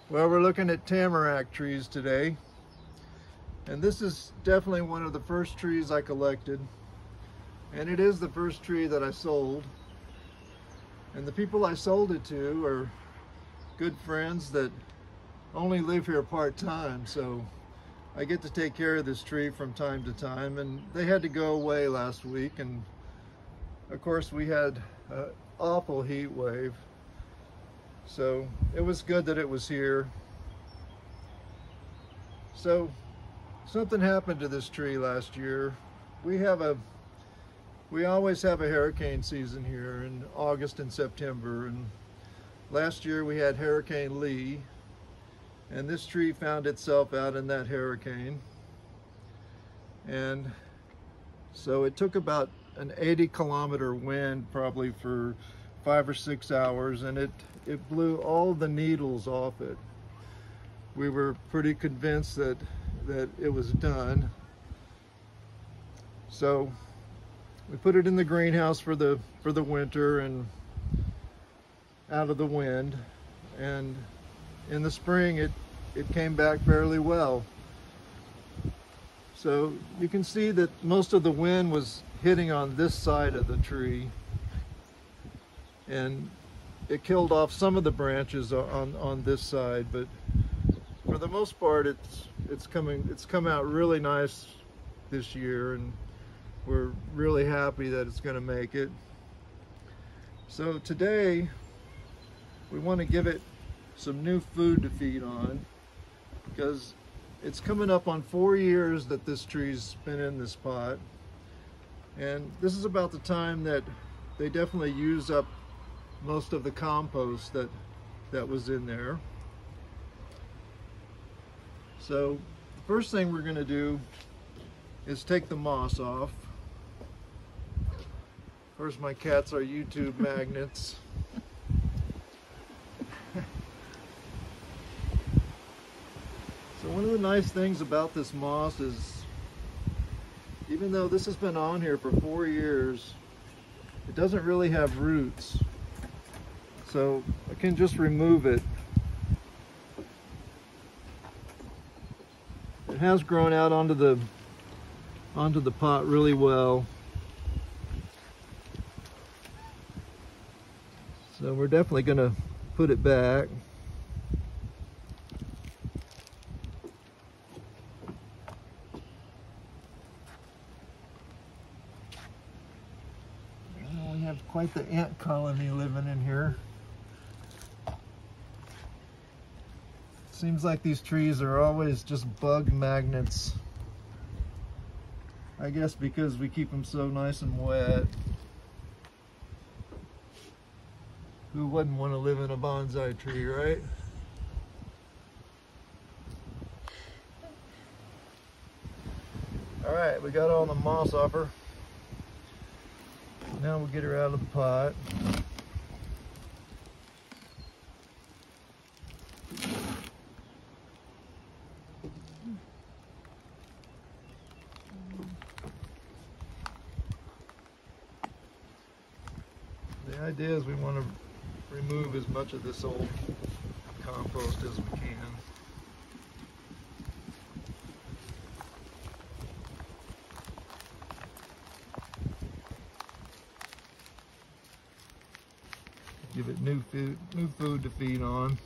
Well, we're looking at tamarack trees today, and this is definitely one of the first trees I collected, and it is the first tree that I sold. And the people I sold it to are good friends that only live here part-time, so I get to take care of this tree from time to time, and they had to go away last week, and of course we had an awful heat wave. So it was good that it was here. So something happened to this tree last year. We always have a hurricane season here in August and September, and last year we had Hurricane Lee, and this tree found itself out in that hurricane. And so it took about an 80-kilometer wind probably for 5 or 6 hours, and it blew all the needles off it. We were pretty convinced that it was done. So we put it in the greenhouse for the winter and out of the wind, and in the spring it came back fairly well. So you can see that most of the wind was hitting on this side of the tree, and it killed off some of the branches on this side, but for the most part it's come out really nice this year, and we're really happy that it's going to make it. So today we want to give it some new food to feed on, because it's coming up on 4 years that this tree's been in this pot, and this is about the time that they definitely use up most of the compost that was in there. So the first thing we're going to do is take the moss off. Of course, my cats are YouTube magnets. So one of the nice things about this moss is, even though this has been on here for 4 years, it doesn't really have roots. So I can just remove it. It has grown out onto the pot really well. So we're definitely going to put it back. We have quite the ant colony living in here. Seems like these trees are always just bug magnets. I guess because we keep them so nice and wet. Who wouldn't want to live in a bonsai tree, right? All right, we got all the moss off her. Now we'll get her out of the pot. The idea is we want to remove as much of this old compost as we can. Give it new food to feed on.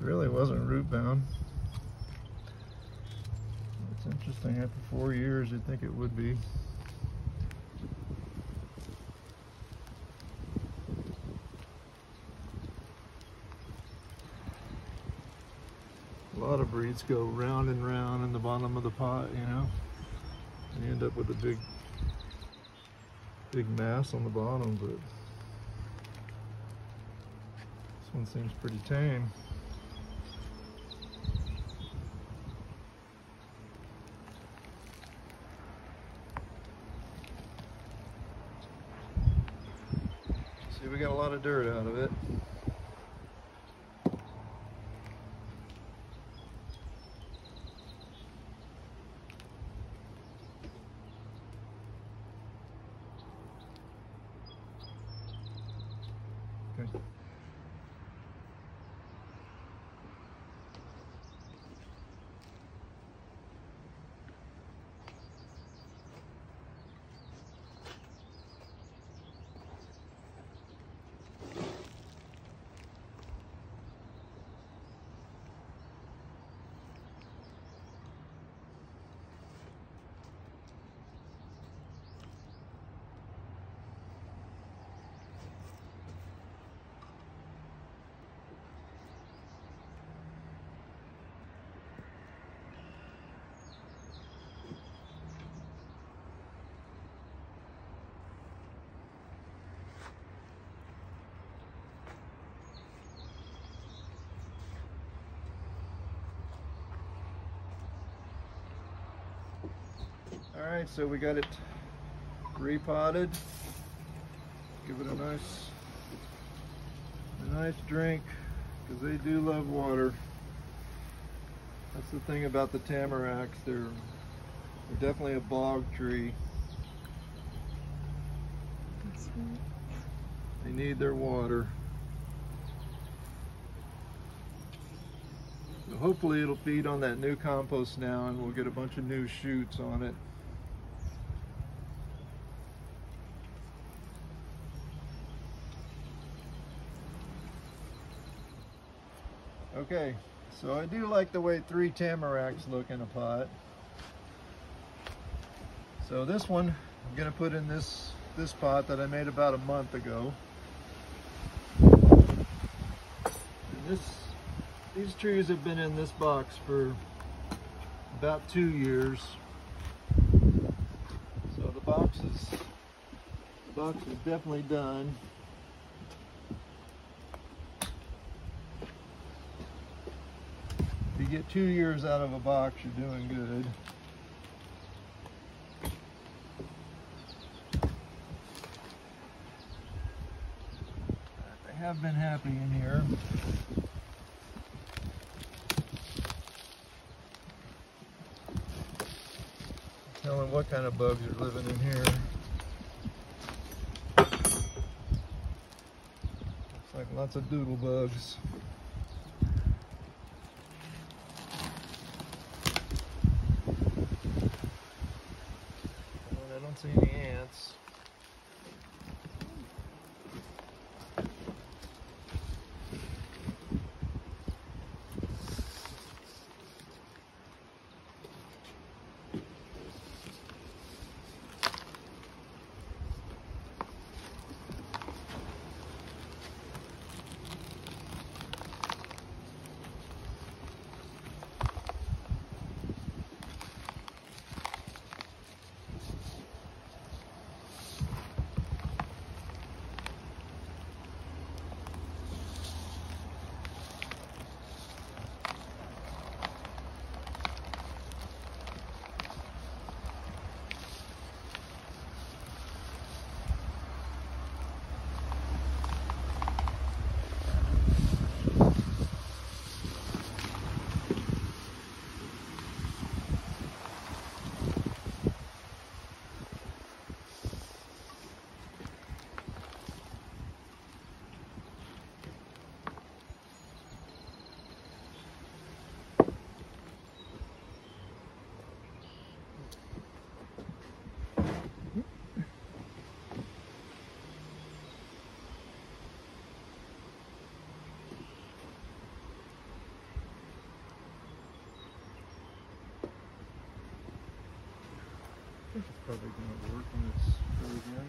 really wasn't root bound. It's interesting, after 4 years you'd think it would be. A lot of breeds go round and round in the bottom of the pot, you know, and you end up with a big mass on the bottom, but this one seems pretty tame. See, we got a lot of dirt out of it. Okay. All right, so we got it repotted. Give it a nice drink, because they do love water. That's the thing about the tamaracks. They're definitely a bog tree. They need their water. So hopefully it'll feed on that new compost now, and we'll get a bunch of new shoots on it. Okay, so I do like the way 3 tamaracks look in a pot. So this one I'm gonna put in this pot that I made about a month ago. And these trees have been in this box for about 2 years. So the box is definitely done. If you get 2 years out of a box, you're doing good. They have been happy in here. Tell them what kind of bugs are living in here. Looks like lots of doodle bugs. I don't see any ants. think it's probably going to work when it's filled in.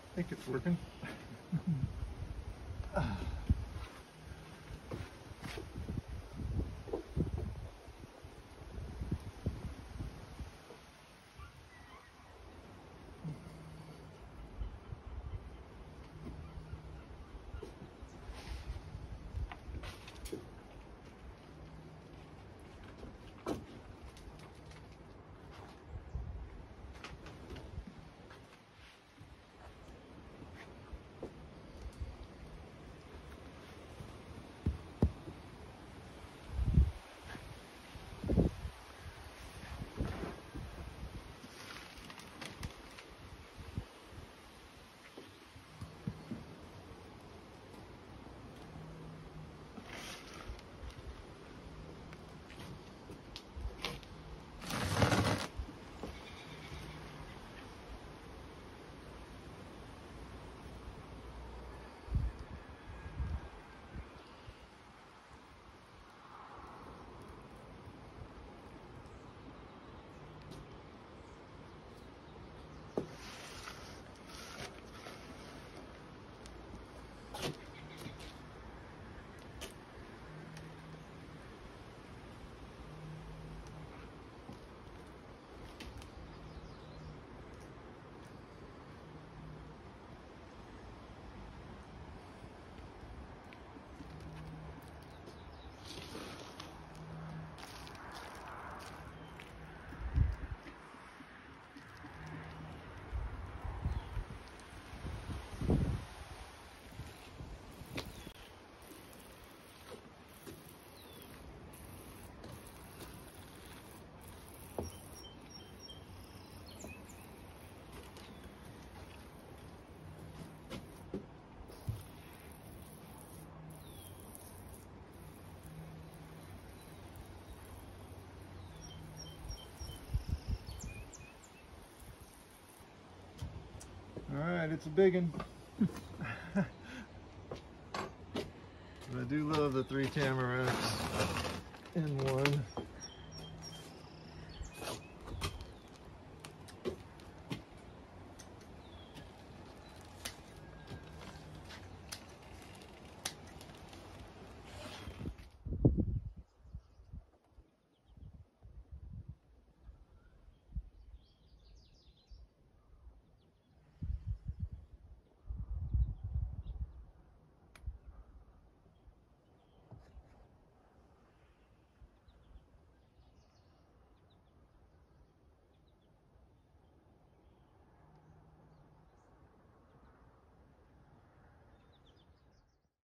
I think it's working. All right, it's a big one. But I do love the 3 tamaracks in one.